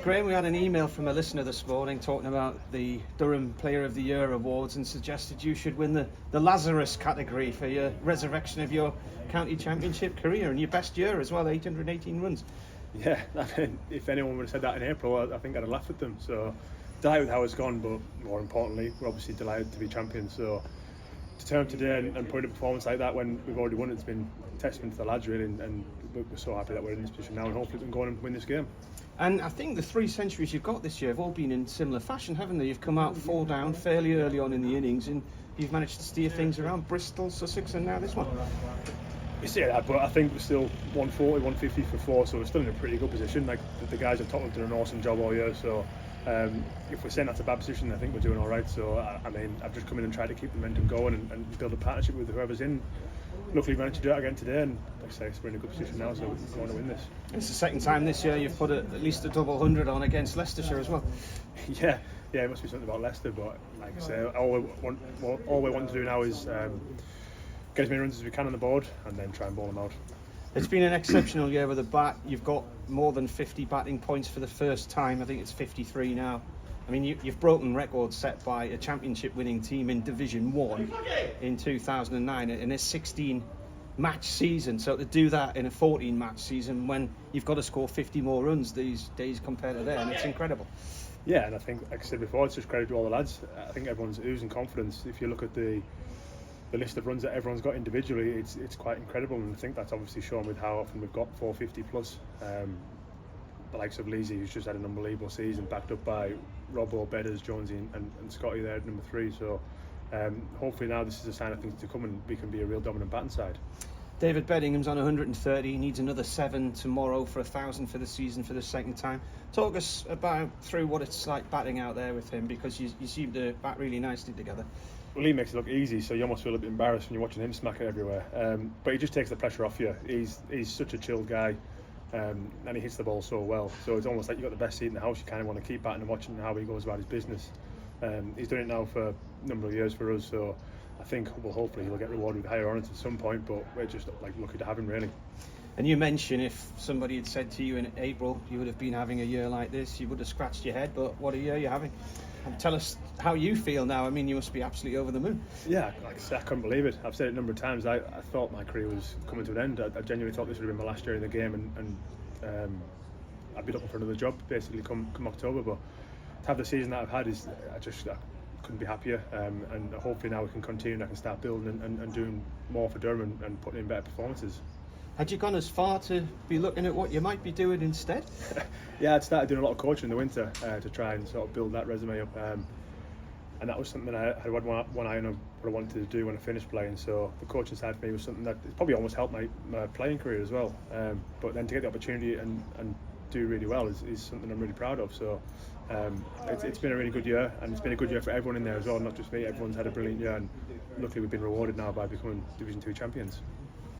Graham, we had an email from a listener this morning talking about the Durham Player of the Year awards and suggested you should win the Lazarus category for your resurrection of your county championship career and your best year as well, 818 runs. Yeah, I mean, if anyone would have said that in April, I think I'd have laughed at them. So delighted with how it's gone, but more importantly, we're obviously delighted to be champions. So to turn up today and put in a performance like that when we've already won, it's been a testament to the lads really, and we're so happy that we're in this position now, and hopefully we can go on and win this game. And I think the 3 centuries you've got this year have all been in similar fashion, haven't they? You've come out 4 down fairly early on in the innings, and you've managed to steer things around Bristol, Sussex, and now this one. You say that, but I think we're still 140, 150 for 4, so we're still in a pretty good position. Like the guys at top have done an awesome job all year, so if we're saying that's a bad position, I think we're doing all right. So I mean, I've just come in and tried to keep the momentum going and build a partnership with whoever's in. Luckily, we managed to do it again today, and like I say, we're in a good position now, so we want to win this. It's the second time this year you've put at least a double 100 on against Leicestershire as well. Yeah, it must be something about Leicester, but like I say, all we want to do now is get as many runs as we can on the board and then try and bowl them out. It's been an exceptional year with the bat. You've got more than 50 batting points for the first time. I think it's 53 now. I mean, you've broken records set by a championship winning team in Division 1 in 2009 in a 16 match season. So to do that in a 14 match season when you've got to score 50 more runs these days compared to then, it's incredible. Yeah, and I think, like I said before, it's just credit to all the lads. I think everyone's oozing confidence. If you look at the list of runs that everyone's got individually, it's quite incredible, and I think that's obviously shown with how often we've got 450 plus. The likes of Leesy, who's just had an unbelievable season, backed up by Robbo, Bedders, Jonesy and Scotty there at number 3. So hopefully now this is a sign of things to come and we can be a real dominant batting side. David Beddingham's on 130, he needs another 7 tomorrow for 1,000 for the season for the second time. Talk us through what it's like batting out there with him, because you seem to bat really nicely together. Well, he makes it look easy, so you almost feel a bit embarrassed when you're watching him smack it everywhere. But he just takes the pressure off you. He's such a chilled guy, and he hits the ball so well. So it's almost like you've got the best seat in the house. You kind of want to keep batting and watching how he goes about his business. He's done it now for a number of years for us, so I think hopefully he'll get rewarded with higher honours at some point, but we're just lucky to have him really. And you mentioned if somebody had said to you in April you would have been having a year like this, you would have scratched your head, but what a year you're having. And tell us how you feel now. I mean, you must be absolutely over the moon. Yeah, like I said, I couldn't believe it. I've said it a number of times. I thought my career was coming to an end. I genuinely thought this would have been my last year in the game, and I'd be looking for another job basically come October. But to have the season that I've had I couldn't be happier. And hopefully now we can continue and I can start building and doing more for Durham and putting in better performances. Had you gone as far to be looking at what you might be doing instead? Yeah, I'd started doing a lot of coaching in the winter to try and sort of build that resume up. And that was something I had one eye on what I wanted to do when I finished playing. So the coaching side for me was something that probably almost helped my playing career as well. But then to get the opportunity and do really well is something I'm really proud of. So it's been a really good year, and it's been a good year for everyone in there as well, not just me. Everyone's had a brilliant year, and luckily we've been rewarded now by becoming Division 2 champions.